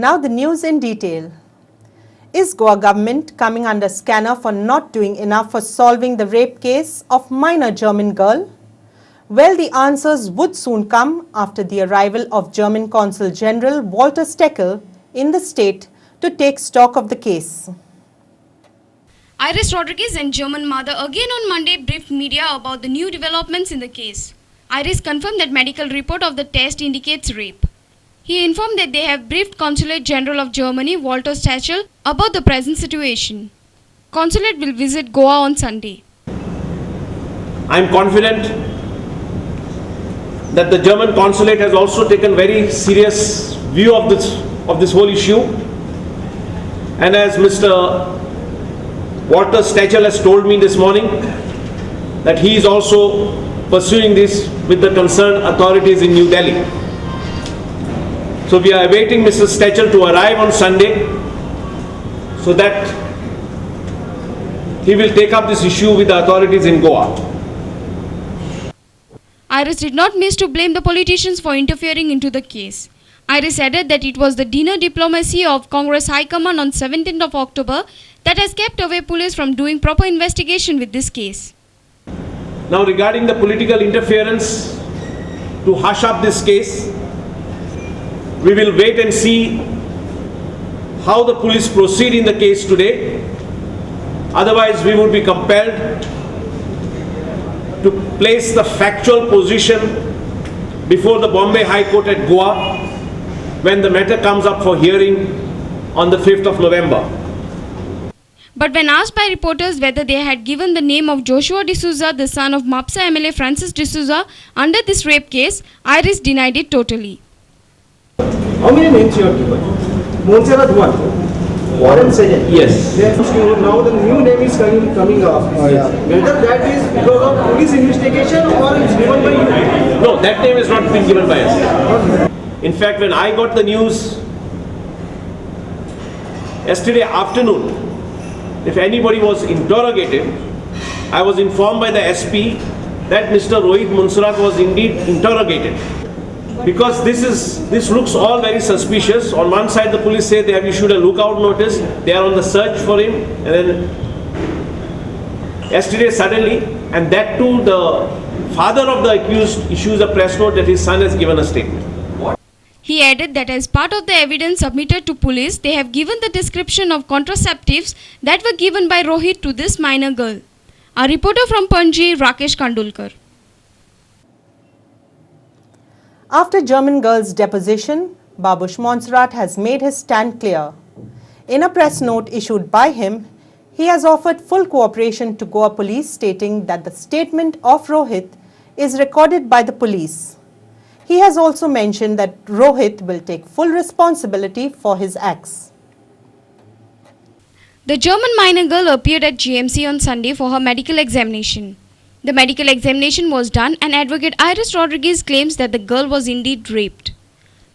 Now the news in detail. Is Goa government coming under scanner for not doing enough for solving the rape case of minor German girl? Well, the answers would soon come after the arrival of German Consul General Walter Steckel in the state to take stock of the case. Iris Rodriguez and German mother again on Monday briefed media about the new developments in the case. Iris confirmed that medical report of the test indicates rape. He informed that they have briefed Consulate General of Germany, Walter Stachel, about the present situation. Consulate will visit Goa on Sunday. I am confident that the German Consulate has also taken very serious view of this whole issue. And as Mr. Walter Stachel has told me this morning, that he is also pursuing this with the concerned authorities in New Delhi. So we are awaiting Mr. Stachel to arrive on Sunday so that he will take up this issue with the authorities in Goa. Iris did not miss to blame the politicians for interfering into the case. Iris added that it was the dinner diplomacy of Congress High Command on 17th of October that has kept away police from doing proper investigation with this case. Now regarding the political interference to hush up this case, we will wait and see how the police proceed in the case today. Otherwise, we would be compelled to place the factual position before the Bombay High Court at Goa when the matter comes up for hearing on the 5th of November. But when asked by reporters whether they had given the name of Joshua D'Souza, the son of Mapsa MLA Francis D'Souza, under this rape case, Iris denied it totally. How many names you have given? Montserrat one. Warren Sajan. Yes. Now the new name is coming up. Whether that is because of police investigation or it's given by you? No, that name has not been given by us. In fact, when I got the news yesterday afternoon, if anybody was interrogated, I was informed by the SP that Mr. Rohit Munsarat was indeed interrogated. Because this looks all very suspicious. On one side, the police say they have issued a lookout notice. They are on the search for him. And then yesterday, suddenly, and that too, the father of the accused issues a press note that his son has given a statement. He added that as part of the evidence submitted to police, they have given the description of contraceptives that were given by Rohit to this minor girl. A reporter from Panji, Rakesh Kandulkar. After German girl's deposition, Babush Montserrat has made his stand clear. In a press note issued by him, he has offered full cooperation to Goa police, stating that the statement of Rohit is recorded by the police. He has also mentioned that Rohit will take full responsibility for his acts. The German minor girl appeared at GMC on Sunday for her medical examination. The medical examination was done and Advocate Iris Rodriguez claims that the girl was indeed raped.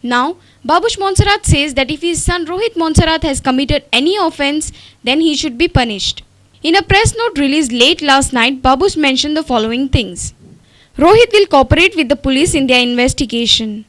Now, Babush Montserrat says that if his son Rohit Montserrat has committed any offence, then he should be punished. In a press note released late last night, Babush mentioned the following things. Rohit will cooperate with the police in their investigation.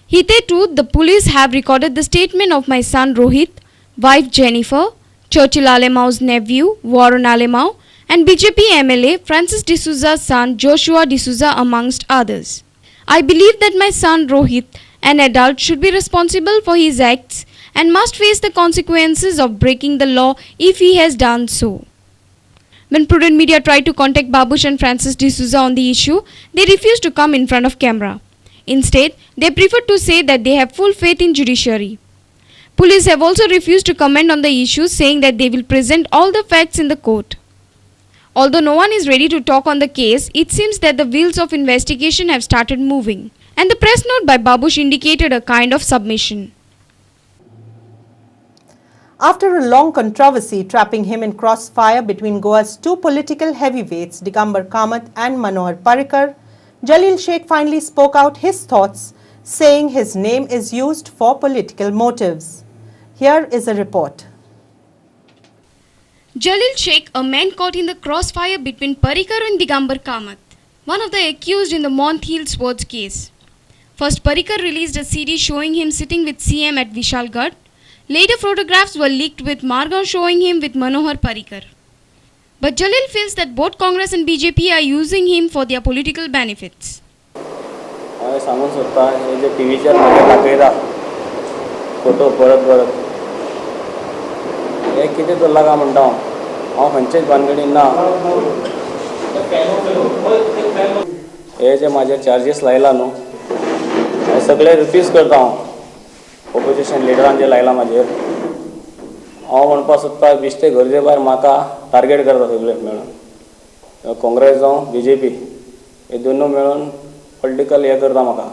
Hitherto, the police have recorded the statement of my son Rohit, wife Jennifer, Churchill Alemau's nephew Warren Alemau, and BJP MLA Francis D'Souza's son Joshua D'Souza amongst others. I believe that my son Rohit, an adult, should be responsible for his acts and must face the consequences of breaking the law if he has done so. When Prudent Media tried to contact Babush and Francis D'Souza on the issue, they refused to come in front of camera. Instead, they preferred to say that they have full faith in judiciary. Police have also refused to comment on the issue, saying that they will present all the facts in the court. Although no one is ready to talk on the case, it seems that the wheels of investigation have started moving, and the press note by Babush indicated a kind of submission. After a long controversy trapping him in crossfire between Goa's two political heavyweights, Digambar Kamath and Manohar Parrikar, Jalil Sheikh finally spoke out his thoughts, saying his name is used for political motives. Here is a report. Jalil Sheikh, a man caught in the crossfire between Parrikar and Digambar Kamath, one of the accused in the Monteith Swords case. First, Parrikar released a CD showing him sitting with CM at Vishalgarh. Later, photographs were leaked with Margaon showing him with Manohar Parrikar. But Jalil feels that both Congress and BJP are using him for their political benefits. हांवें सांगूंक सोदता हे जे टीव्हीचेर म्हाका दाखयता photo परत परत हे कितें धरला काय म्हणटा हांव खंयचेच भानगडीन ना हे जे म्हाजे चार्जीस लायला न्हू हे सगळे रिफ्यूज करता हांव ऑपोजिशन लिडरान जे लायला म्हाजेर हांव म्हणपाक सोदता बिश्ते गरजे भायर म्हाका टार्गेट करता सगळे मेळून काँग्रेस जावं BJP हे दोनूय मेळून political हे करता म्हाका.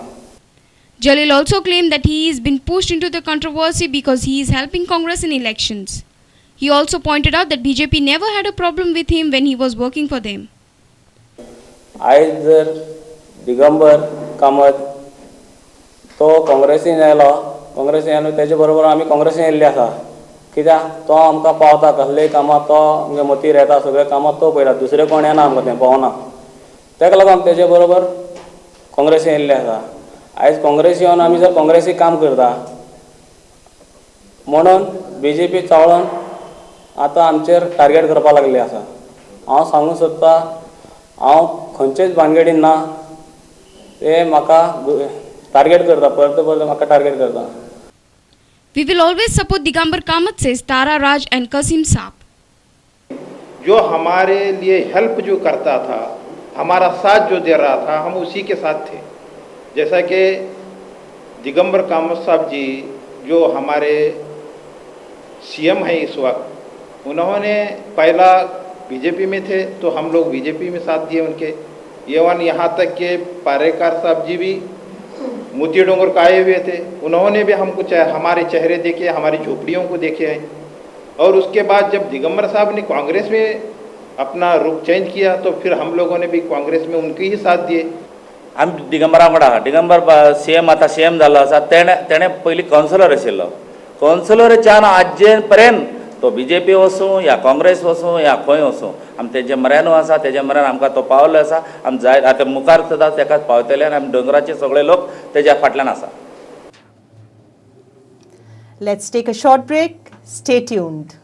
Jalil also claimed that he has been pushed into the controversy because he is helping Congress in elections. He also pointed out that BJP never had a problem with him when he was working for them. आयज जर दिगंबर कामत तो काँग्रेसीन आयलो तेजे बरोबर आमी काँग्रेसीन येयल्ले आसा कित्याक तो आमकां पावता कसलेय कामां तो आमगे मतीर येता सगळे कामां तो पळयता दुसरें कोण येना आमकां तें पावना तेका लागून तेजे बरोबर काँग्रेसीन येयल्ले आसा आयज काँग्रेस येवन आमी जर काँग्रेसीक काम करता म्हणून BJP चावळून आतां आमचेर टार्गेट करपाक लागले आसा हांव सांगूंक सोदता हांव खंयचेच भानगडीन ना ते म्हाका टार्गेट करता परत म्हाका टार्गेट करता. We will always support Digambar Kamath, says Tara Raj and Kasim Saab. जो हमारे लिए हेल्प जो करता था हमारा साथ जो दे रहा था हम उसी के साथ थे जैसा कि दिगंबर कामत साहब जी जो हमारे CM हैं इस वक्त उन्होंने पहला BJP में थे तो हम लोग BJP में साथ दिए उनके एवं यहाँ तक के पारेकर साहब जी भी मोती डोंगर का आए हुए थे उन्होंने भी हमको हमारे चेहरे देखे हमारी झोपड़ियों को देखे हैं और उसके बाद जब दिगंबर साहब ने कांग्रेस में अपना रुख चेंज किया तो फिर हम लोगों ने भी कांग्रेस में उनके ही साथ दिए. आमी दिगंबरा वांगडा दिगंबर CM आतां CM जाल्लो आसा तेणे पयलीं कावन्सिलर आशिल्लो कावन्सिलरच्यान आजचे पर्यंत तो BJP वचूं या काँग्रेस वचूं या खंय वचूं आमी तेजे म्हऱ्यान आसा तेजे म्हऱ्यान आमकां तो पावलो आसा आमी जाय आतां मुखार सुद्दां तेकाच पावतले आनी आमी दोंगराचे सगळे लोक तेज्या फाटल्यान आसा. Let's take a short break. Stay tuned.